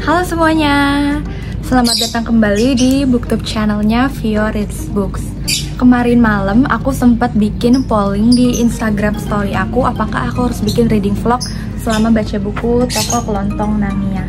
Halo semuanya, selamat datang kembali di booktube channelnya Vio Reads Books. Kemarin malam aku sempat bikin polling di Instagram story aku, apakah aku harus bikin reading vlog selama baca buku Toko Kelontong Namiya.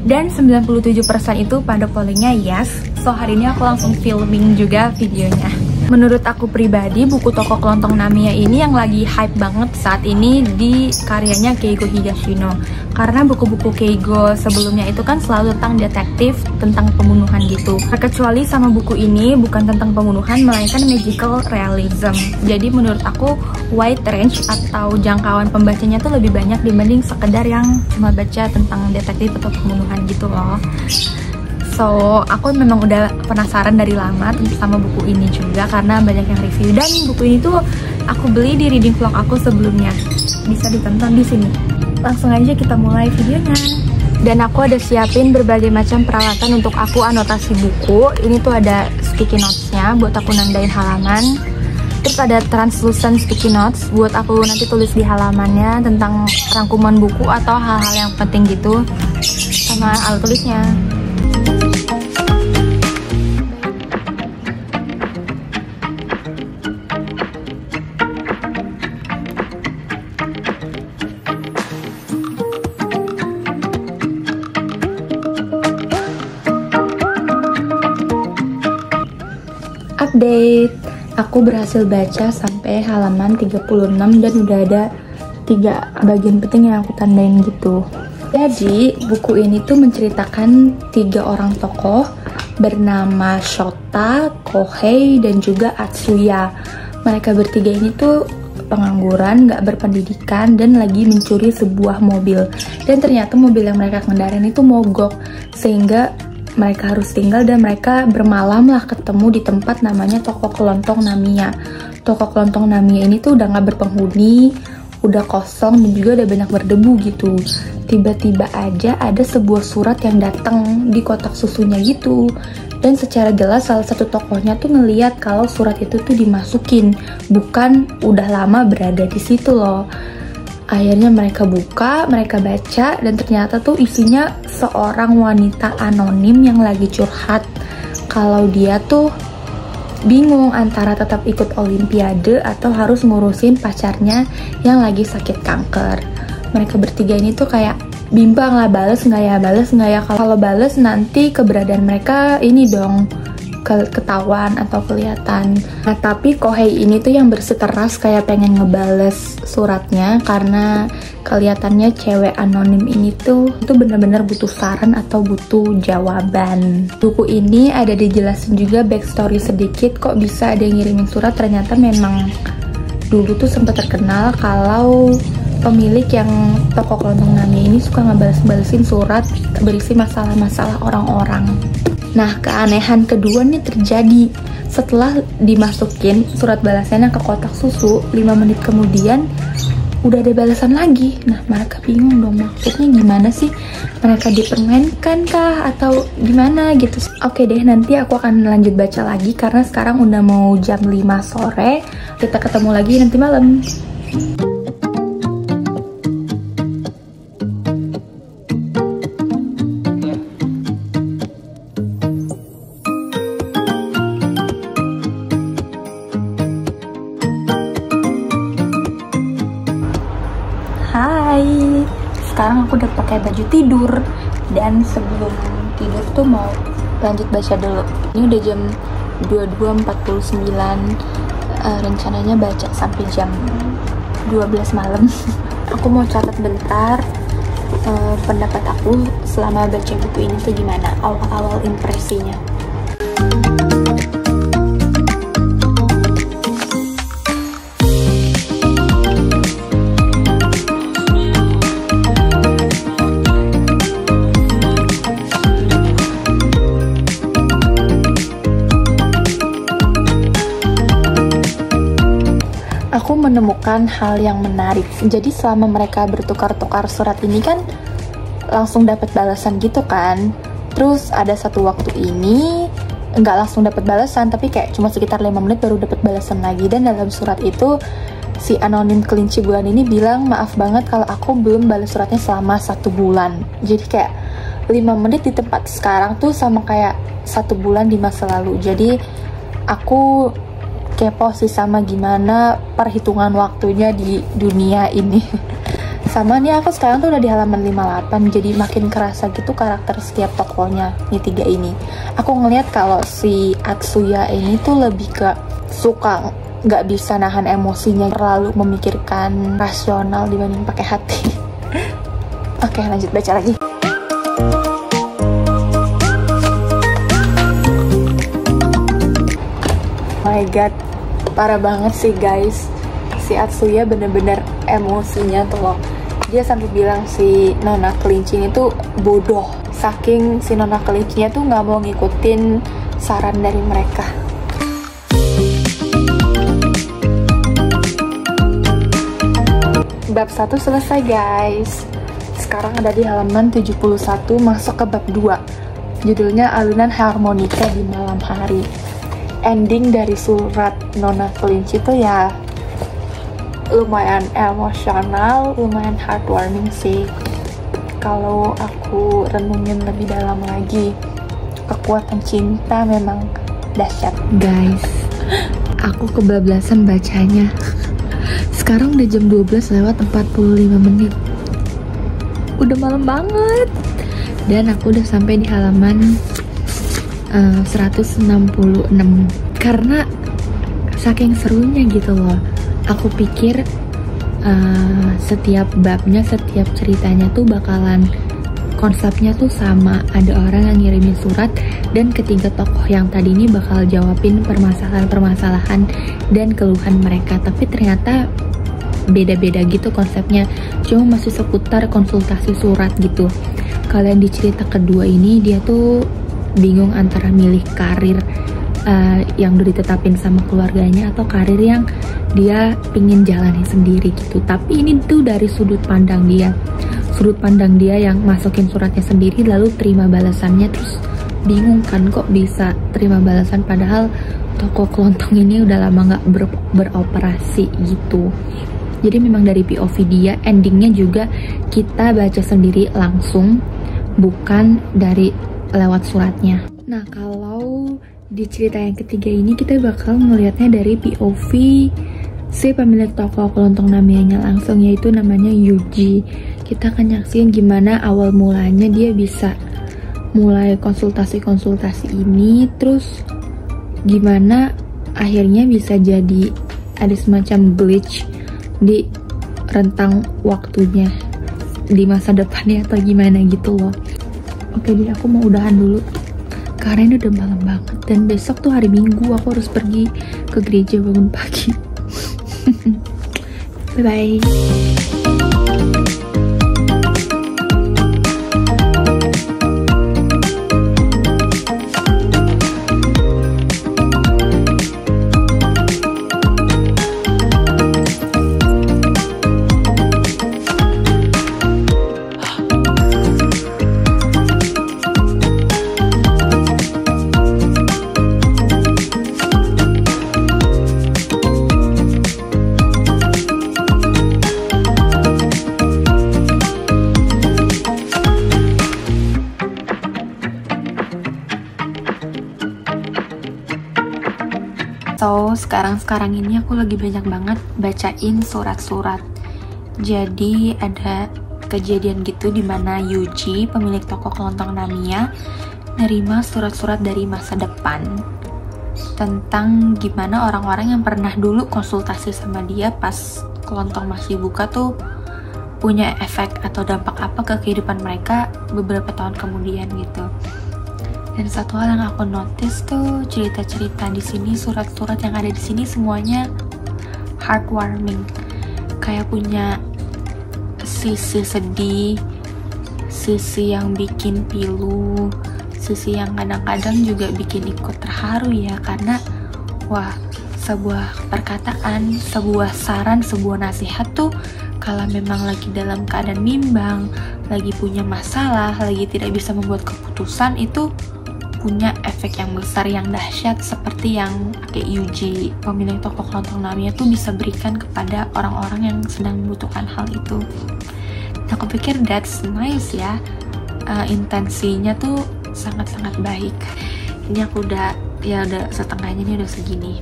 Dan 97% itu pada pollingnya yes, so hari ini aku langsung filming juga videonya. Menurut aku pribadi, buku Toko Kelontong Namiya ini yang lagi hype banget saat ini di karyanya Keigo Higashino. Karena buku-buku Keigo sebelumnya itu kan selalu tentang detektif, tentang pembunuhan gitu. Terkecuali sama buku ini bukan tentang pembunuhan, melainkan magical realism. Jadi menurut aku wide range atau jangkauan pembacanya tuh lebih banyak dibanding sekedar yang cuma baca tentang detektif atau pembunuhan gitu loh. So, aku memang udah penasaran dari lama sama buku ini juga karena banyak yang review, dan buku ini tuh aku beli di reading vlog aku sebelumnya. Bisa ditonton di sini. Langsung aja kita mulai videonya. Dan aku ada siapin berbagai macam peralatan untuk aku anotasi buku. Ini tuh ada sticky notes-nya buat aku nandain halaman. Terus ada translucent sticky notes buat aku nanti tulis di halamannya tentang rangkuman buku atau hal-hal yang penting gitu. Sama alat tulisnya. Update, aku berhasil baca sampai halaman 36 dan udah ada 3 bagian penting yang aku tandain gitu. Jadi buku ini tuh menceritakan 3 orang tokoh bernama Shota, Kohei, dan juga Atsuya. Mereka bertiga ini tuh pengangguran, gak berpendidikan, dan lagi mencuri sebuah mobil. Dan ternyata mobil yang mereka kendarain itu mogok, sehingga mereka harus tinggal dan mereka bermalam lah ketemu di tempat namanya Toko Kelontong Namiya. Toko Kelontong Namiya ini tuh udah gak berpenghuni, udah kosong dan juga udah banyak berdebu gitu. Tiba-tiba aja ada sebuah surat yang datang di kotak susunya gitu. Dan secara jelas salah satu tokohnya tuh ngeliat kalau surat itu tuh dimasukin, bukan udah lama berada di situ loh. Akhirnya mereka buka, mereka baca, dan ternyata tuh isinya seorang wanita anonim yang lagi curhat kalau dia tuh bingung antara tetap ikut olimpiade atau harus ngurusin pacarnya yang lagi sakit kanker. Mereka bertiga ini tuh kayak bimbang lah, bales nggak ya, kalau bales nanti keberadaan mereka ini dong ketahuan atau kelihatan. Nah, tapi Kohei ini tuh yang bersikeras kayak pengen ngebales suratnya karena kelihatannya cewek anonim ini tuh bener-bener butuh saran atau butuh jawaban. Buku ini ada dijelasin juga backstory sedikit kok bisa ada yang ngirimin surat. Ternyata memang dulu tuh sempat terkenal kalau pemilik yang Toko Kelontong Namiya ini suka ngebales-balesin surat berisi masalah-masalah orang-orang. Nah, keanehan kedua nih terjadi setelah dimasukin surat balasannya ke kotak susu. 5 menit kemudian udah ada balasan lagi. Nah, mereka bingung dong, maksudnya gimana sih? Mereka dipermainkan kah atau gimana gitu. Oke deh, nanti aku akan lanjut baca lagi karena sekarang udah mau jam 5 sore. Kita ketemu lagi nanti malam. Hai, sekarang aku udah pakai baju tidur dan sebelum tidur tuh mau lanjut baca dulu. Ini udah jam 22.49, rencananya baca sampai jam 12 malam. Aku mau catat bentar pendapat aku selama baca buku ini tuh gimana, awal-awal impresinya. Aku menemukan hal yang menarik. Jadi selama mereka bertukar-tukar surat ini kan langsung dapat balasan gitu kan. Terus ada satu waktu ini nggak langsung dapat balasan, tapi kayak cuma sekitar 5 menit baru dapat balasan lagi. Dan dalam surat itu si anonim kelinci bulan ini bilang, maaf banget kalau aku belum balas suratnya selama 1 bulan. Jadi kayak 5 menit di tempat sekarang tuh sama kayak 1 bulan di masa lalu. Jadi aku kepo sih sama gimana perhitungan waktunya di dunia ini. Sama nih aku sekarang tuh udah di halaman 58, jadi makin kerasa gitu karakter setiap tokohnya nih 3 ini. Aku ngeliat kalau si Atsuya ini tuh lebih ke suka nggak bisa nahan emosinya, terlalu memikirkan rasional dibanding pakai hati. Oke, lanjut baca lagi. Oh my god, parah banget sih guys. Si Atsuya bener-bener emosinya tuh loh. Dia sampai bilang si Nona Kelinci ini tuh bodoh. Saking si Nona Kelincinya tuh nggak mau ngikutin saran dari mereka. Bab 1 selesai guys. Sekarang ada di halaman 71, masuk ke bab 2. Judulnya Alunan Harmonika di Malam Hari. Ending dari surat Nona Kelinci tuh ya lumayan emosional, lumayan heartwarming sih. Kalau aku renungin lebih dalam lagi, kekuatan cinta memang dahsyat. Guys, aku kebablasan bacanya. Sekarang udah jam 12 lewat 45 menit. Udah malam banget. Dan aku udah sampai di halaman 166. Karena saking serunya gitu loh. Aku pikir setiap babnya, setiap ceritanya tuh bakalan konsepnya tuh sama. Ada orang yang ngirimin surat dan ketiga tokoh yang tadi ini bakal jawabin permasalahan-permasalahan dan keluhan mereka. Tapi ternyata beda-beda gitu konsepnya. Cuma masih seputar konsultasi surat gitu. Kalau yang di cerita kedua ini dia tuh bingung antara milih karir yang udah ditetapin sama keluarganya atau karir yang dia pingin jalani sendiri gitu. Tapi ini tuh dari sudut pandang dia yang masukin suratnya sendiri lalu terima balasannya, terus bingung kan kok bisa terima balasan padahal toko kelontong ini udah lama nggak beroperasi gitu. Jadi memang dari POV dia, endingnya juga kita baca sendiri langsung, bukan dari lewat suratnya. Nah kalau di cerita yang ketiga ini kita bakal ngelihatnya dari POV si pemilik toko kelontong Namiya langsung, yaitu namanya Yuji. Kita akan nyaksiin gimana awal mulanya dia bisa mulai konsultasi ini, terus gimana akhirnya bisa jadi ada semacam glitch di rentang waktunya di masa depannya atau gimana gitu loh. Oke deh, aku mau udahan dulu karena ini udah malam banget dan besok tuh hari Minggu, aku harus pergi ke gereja bangun pagi. Bye bye. So, sekarang ini aku lagi banyak banget bacain surat-surat. Jadi ada kejadian gitu dimana Yuji, pemilik toko kelontong Namiya, nerima surat-surat dari masa depan tentang gimana orang-orang yang pernah dulu konsultasi sama dia pas kelontong masih buka tuh punya efek atau dampak apa ke kehidupan mereka beberapa tahun kemudian gitu. Dan satu hal yang aku notice tuh cerita-cerita di sini, surat-surat yang ada di sini semuanya heartwarming. Kayak punya sisi sedih, sisi yang bikin pilu, sisi yang kadang-kadang juga bikin ikut terharu ya. Karena wah, sebuah perkataan, sebuah saran, sebuah nasihat tuh kalau memang lagi dalam keadaan bimbang, lagi punya masalah, lagi tidak bisa membuat keputusan, itu punya efek yang besar, yang dahsyat, seperti yang kayak Yuji, pemilik toko kelontong Namiya tuh bisa berikan kepada orang-orang yang sedang membutuhkan hal itu. Nah, aku pikir that's nice ya. intensinya tuh sangat-sangat baik. Ini aku udah setengahnya, ini udah segini.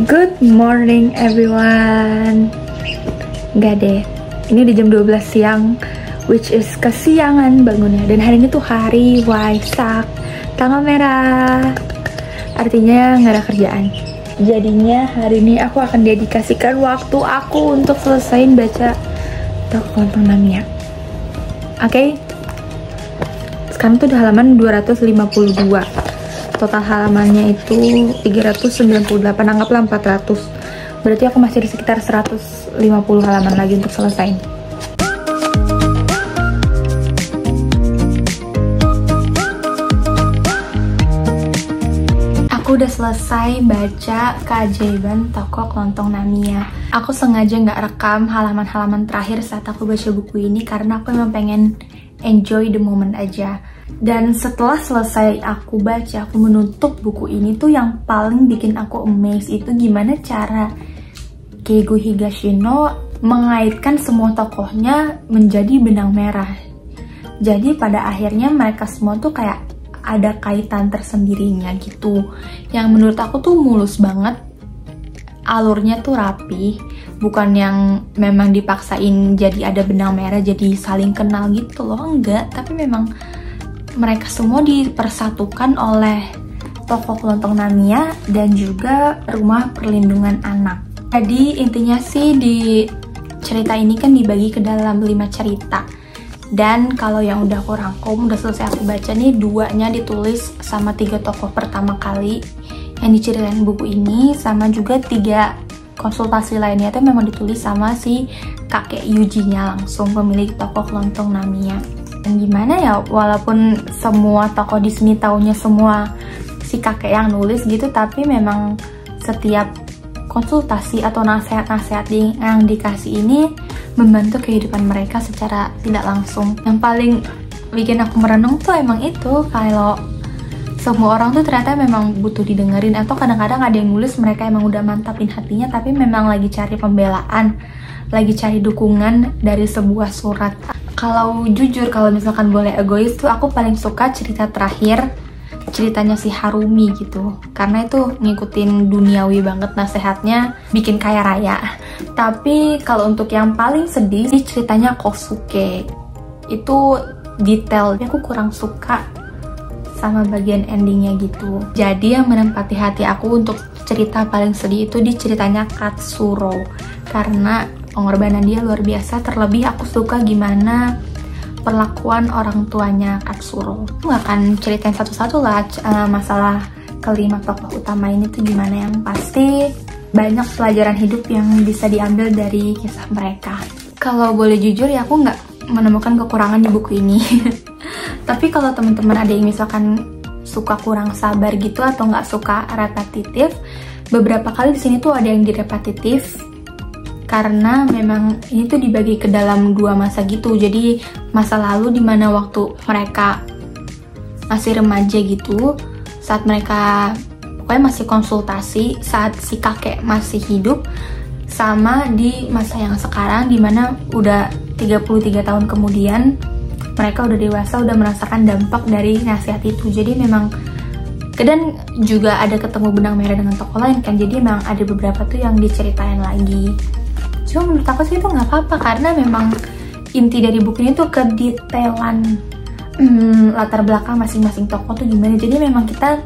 Good morning everyone. Enggak deh, ini di jam 12 siang, which is kesiangan bangunnya. Dan hari ini tuh hari Waisak, tanggal merah, artinya nggak ada kerjaan. Jadinya hari ini aku akan dedikasikan waktu aku untuk selesaiin baca Tokoh Kelontong Namiya. Oke? Sekarang tuh udah halaman 252. Total halamannya itu 398, anggaplah 400. Berarti aku masih di sekitar 150 halaman lagi untuk selesai. Aku udah selesai baca Keajaiban Tokoh Kelontong Namiya. Aku sengaja nggak rekam halaman-halaman terakhir saat aku baca buku ini karena aku memang pengen enjoy the moment aja. Dan setelah selesai aku baca, aku menutup buku ini tuh yang paling bikin aku amazed itu gimana cara Keigo Higashino mengaitkan semua tokohnya menjadi benang merah. Jadi pada akhirnya mereka semua tuh kayak ada kaitan tersendirinya gitu. Yang menurut aku tuh mulus banget. Alurnya tuh rapi, bukan yang memang dipaksain jadi ada benang merah jadi saling kenal gitu loh, enggak. Tapi memang mereka semua dipersatukan oleh Tokoh Kelontong Namiya dan juga Rumah Perlindungan Anak. Jadi intinya sih di cerita ini kan dibagi ke dalam 5 cerita. Dan kalau yang udah aku rangkum, udah selesai aku baca nih, 2-nya ditulis sama 3 tokoh pertama kali yang diceritain buku ini, sama juga 3 konsultasi lainnya itu memang ditulis sama si kakek Yuji-nya langsung, pemilik Tokoh Kelontong Namiya. Dan gimana ya, walaupun semua tokoh di sini taunya semua si kakek yang nulis gitu, tapi memang setiap konsultasi atau nasihat-nasihat yang dikasih ini membantu kehidupan mereka secara tidak langsung. Yang paling bikin aku merenung tuh emang itu, kalau semua orang tuh ternyata memang butuh didengerin, atau kadang-kadang ada yang nulis mereka emang udah mantapin hatinya tapi memang lagi cari pembelaan, lagi cari dukungan dari sebuah surat. Kalau jujur, kalau misalkan boleh egois tuh aku paling suka cerita terakhir, ceritanya si Harumi gitu, karena itu ngikutin duniawi banget nasihatnya, bikin kaya raya. Tapi kalau untuk yang paling sedih sih ceritanya Kosuke, itu detailnya aku kurang suka sama bagian endingnya gitu. Jadi yang menempati hati aku untuk cerita paling sedih itu di ceritanya Katsuro, karena pengorbanan dia luar biasa. Terlebih aku suka gimana perlakuan orang tuanya Katsuro. Aku gak akan ceritain satu-satu lah masalah kelima tokoh utama ini tuh gimana. Yang pasti banyak pelajaran hidup yang bisa diambil dari kisah mereka. Kalau boleh jujur ya, aku nggak menemukan kekurangan di buku ini. Tapi kalau teman-teman ada yang misalkan suka kurang sabar gitu atau nggak suka repetitif, beberapa kali di sini tuh ada yang direpetitif karena memang ini tuh dibagi ke dalam 2 masa gitu. Jadi masa lalu dimana waktu mereka masih remaja gitu, saat mereka pokoknya masih konsultasi, saat si kakek masih hidup, sama di masa yang sekarang dimana udah 33 tahun kemudian mereka udah dewasa, udah merasakan dampak dari nasihat itu. Jadi memang, dan juga ada ketemu benang merah dengan tokoh lain kan, jadi memang ada beberapa tuh yang diceritain lagi. Cuma menurut aku sih itu nggak apa-apa, karena memang inti dari buku ini tuh kedetailan latar belakang masing-masing tokoh tuh gimana. Jadi memang kita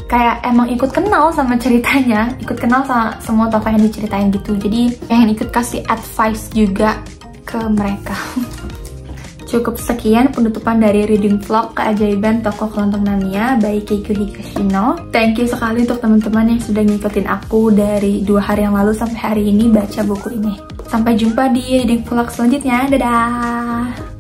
kayak emang ikut kenal sama ceritanya, ikut kenal sama semua tokoh yang diceritain gitu. Jadi pengen ikut kasih advice juga ke mereka. Cukup sekian penutupan dari reading vlog Keajaiban Tokoh Kelontong Namiya by Keigo Higashino. Thank you sekali untuk teman-teman yang sudah ngikutin aku dari 2 hari yang lalu sampai hari ini baca buku ini. Sampai jumpa di reading vlog selanjutnya. Dadah!